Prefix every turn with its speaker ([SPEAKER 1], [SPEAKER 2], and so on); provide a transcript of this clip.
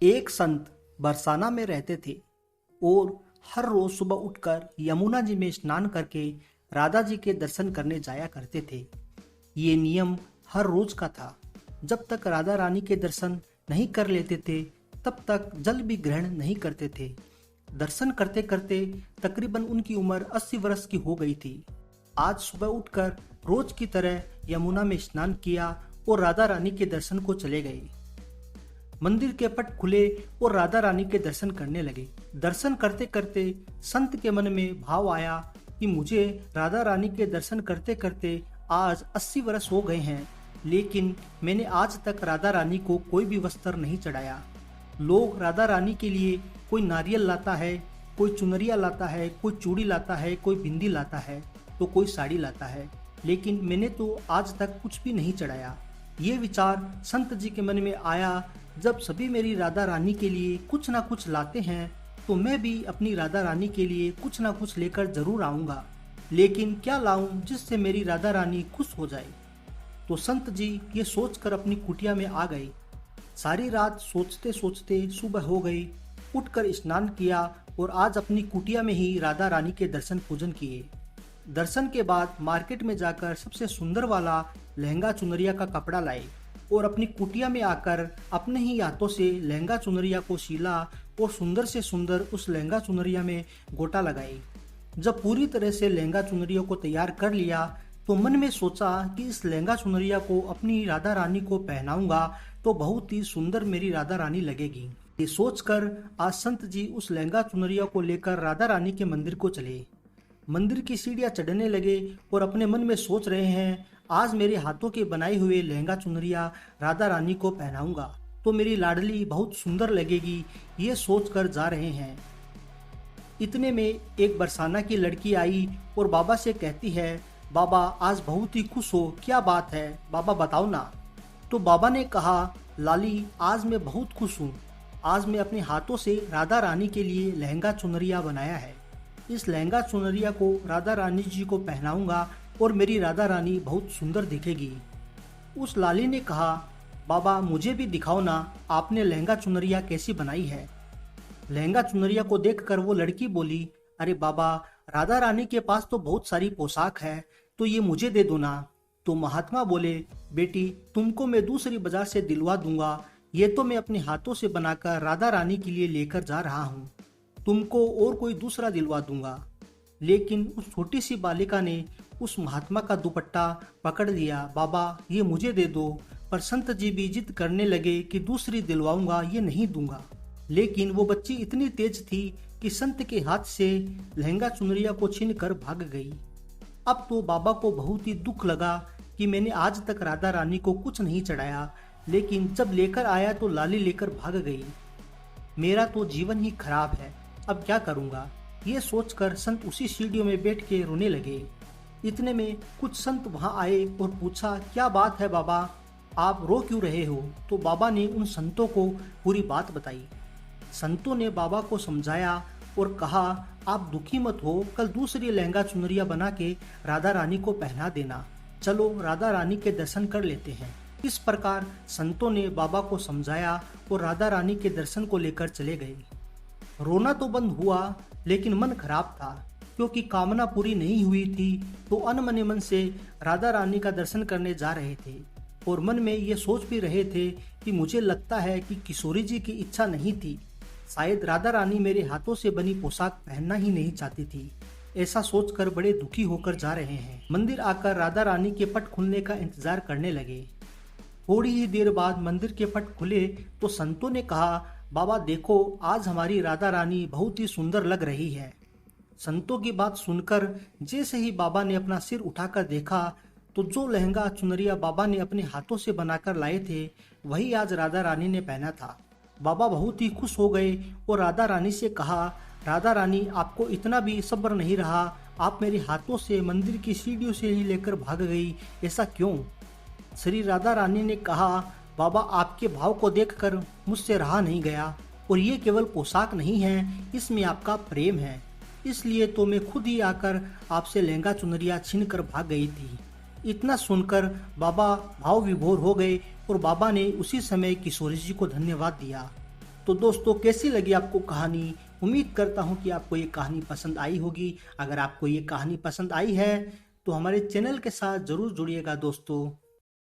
[SPEAKER 1] एक संत बरसाना में रहते थे और हर रोज सुबह उठकर यमुना जी में स्नान करके राधा जी के दर्शन करने जाया करते थे। ये नियम हर रोज का था। जब तक राधा रानी के दर्शन नहीं कर लेते थे तब तक जल भी ग्रहण नहीं करते थे। दर्शन करते करते तकरीबन उनकी उम्र 80 वर्ष की हो गई थी। आज सुबह उठकर रोज की तरह यमुना में स्नान किया और राधा रानी के दर्शन को चले गए। मंदिर के पट खुले और राधा रानी के दर्शन करने लगे। दर्शन करते करते संत के मन में भाव आया कि मुझे राधा रानी के दर्शन करते करते आज 80 वर्ष हो गए हैं, लेकिन मैंने आज तक राधा रानी को कोई भी वस्त्र नहीं चढ़ाया। लोग राधा रानी के लिए कोई नारियल लाता है, कोई चुनरिया लाता है, कोई चूड़ी लाता है, कोई बिंदी लाता है, तो कोई साड़ी लाता है, लेकिन मैंने तो आज तक कुछ भी नहीं चढ़ाया। ये विचार संत जी के मन में आया, जब सभी मेरी राधा रानी के लिए कुछ ना कुछ लाते हैं तो मैं भी अपनी राधा रानी के लिए कुछ ना कुछ लेकर जरूर आऊंगा, लेकिन क्या लाऊं जिससे मेरी राधा रानी खुश हो जाए। तो संत जी ये सोचकर अपनी कुटिया में आ गए। सारी रात सोचते सोचते सुबह हो गई। उठकर स्नान किया और आज अपनी कुटिया में ही राधा रानी के दर्शन पूजन किए। दर्शन के बाद मार्केट में जाकर सबसे सुंदर वाला लहंगा चुनरिया का कपड़ा लाए और अपनी कुटिया में आकर अपने ही हाथों से लहंगा चुनरिया को सीला और सुंदर से सुंदर उस लहंगा चुनरिया में गोटा लगाई। जब पूरी तरह से लहंगा चुनरिया को तैयार कर लिया तो मन में सोचा कि इस लहंगा चुनरिया को अपनी राधा रानी को पहनाऊंगा तो बहुत ही सुंदर मेरी राधा रानी लगेगी। ये सोचकर आज संत जी उस लहंगा चुनरिया को लेकर राधा रानी के मंदिर को चले। मंदिर की सीढ़ियां चढ़ने लगे और अपने मन में सोच रहे हैं, आज मेरे हाथों के बनाए हुए लहंगा चुनरिया राधा रानी को पहनाऊंगा तो मेरी लाडली बहुत सुंदर लगेगी। ये सोचकर जा रहे हैं। इतने में एक बरसाना की लड़की आई और बाबा से कहती है, बाबा आज बहुत ही खुश हो, क्या बात है बाबा बताओ ना। तो बाबा ने कहा, लाली आज मैं बहुत खुश हूँ। आज मैं अपने हाथों से राधा रानी के लिए लहंगा चुनरिया बनाया है। इस लहंगा चुनरिया को राधा रानी जी को पहनाऊंगा और मेरी राधा रानी बहुत सुंदर दिखेगी। उस लाली ने कहा, बाबा मुझे भी दिखाओ ना, आपने लहंगा चुनरिया कैसी बनाई है। लहंगा चुनरिया को देखकर वो लड़की बोली, अरे बाबा राधा रानी के पास तो बहुत सारी पोशाक है, तो ये मुझे दे दो ना। तो महात्मा बोले, बेटी तुमको मैं दूसरी बाजार से दिलवा दूंगा, ये तो मैं अपने हाथों से बनाकर राधा रानी के लिए लेकर जा रहा हूँ, तुमको और कोई दूसरा दिलवा दूंगा। लेकिन उस छोटी सी बालिका ने उस महात्मा का दुपट्टा पकड़ लिया, बाबा ये मुझे दे दो। पर संत जी भी जिद करने लगे कि दूसरी दिलवाऊंगा, ये नहीं दूंगा। लेकिन वो बच्ची इतनी तेज थी कि संत के हाथ से लहंगा चुनरिया को छीन कर भाग गई। अब तो बाबा को बहुत ही दुख लगा कि मैंने आज तक राधा रानी को कुछ नहीं चढ़ाया, लेकिन जब लेकर आया तो लाली लेकर भाग गई। मेरा तो जीवन ही खराब है, अब क्या करूंगा। ये सोचकर संत उसी सीढ़ियों में बैठ के रोने लगे। इतने में कुछ संत वहां आए और पूछा, क्या बात है बाबा, आप रो क्यों रहे हो। तो बाबा ने उन संतों को पूरी बात बताई। संतों ने बाबा को समझाया और कहा, आप दुखी मत हो, कल दूसरी लहंगा चुनरिया बना के राधा रानी को पहना देना, चलो राधा रानी के दर्शन कर लेते हैं। इस प्रकार संतों ने बाबा को समझाया और राधा रानी के दर्शन को लेकर चले गए। रोना तो बंद हुआ, लेकिन मन खराब था, क्योंकि कामना पूरी नहीं हुई थी। तो अनमने मन से राधा रानी का दर्शन करने जा रहे थे और मन में ये सोच भी रहे थे कि मुझे लगता है कि किशोरी जी की इच्छा नहीं थी, शायद राधा रानी मेरे हाथों से बनी पोशाक पहनना ही नहीं चाहती थी। ऐसा सोचकर बड़े दुखी होकर जा रहे हैं। मंदिर आकर राधा रानी के पट खुलने का इंतजार करने लगे। थोड़ी ही देर बाद मंदिर के पट खुले तो संतों ने कहा, बाबा देखो आज हमारी राधा रानी बहुत ही सुंदर लग रही है। संतों की बात सुनकर जैसे ही बाबा ने अपना सिर उठाकर देखा तो जो लहंगा चुनरिया बाबा ने अपने हाथों से बनाकर लाए थे वही आज राधा रानी ने पहना था। बाबा बहुत ही खुश हो गए और राधा रानी से कहा, राधा रानी आपको इतना भी सब्र नहीं रहा, आप मेरे हाथों से मंदिर की सीढ़ियों से ही लेकर भाग गई, ऐसा क्यों। श्री राधा रानी ने कहा, बाबा आपके भाव को देखकर मुझसे रहा नहीं गया, और ये केवल पोशाक नहीं है, इसमें आपका प्रेम है, इसलिए तो मैं खुद ही आकर आपसे लहंगा चुनरिया छीन कर भाग गई थी। इतना सुनकर बाबा भाव विभोर हो गए और बाबा ने उसी समय किशोरी जी को धन्यवाद दिया। तो तो दोस्तों कैसी लगी आपको कहानी? उम्मीद करता हूँ कि आपको ये कहानी पसंद आई होगी। अगर आपको ये कहानी पसंद आई है तो हमारे चैनल के साथ जरूर जुड़िएगा दोस्तों।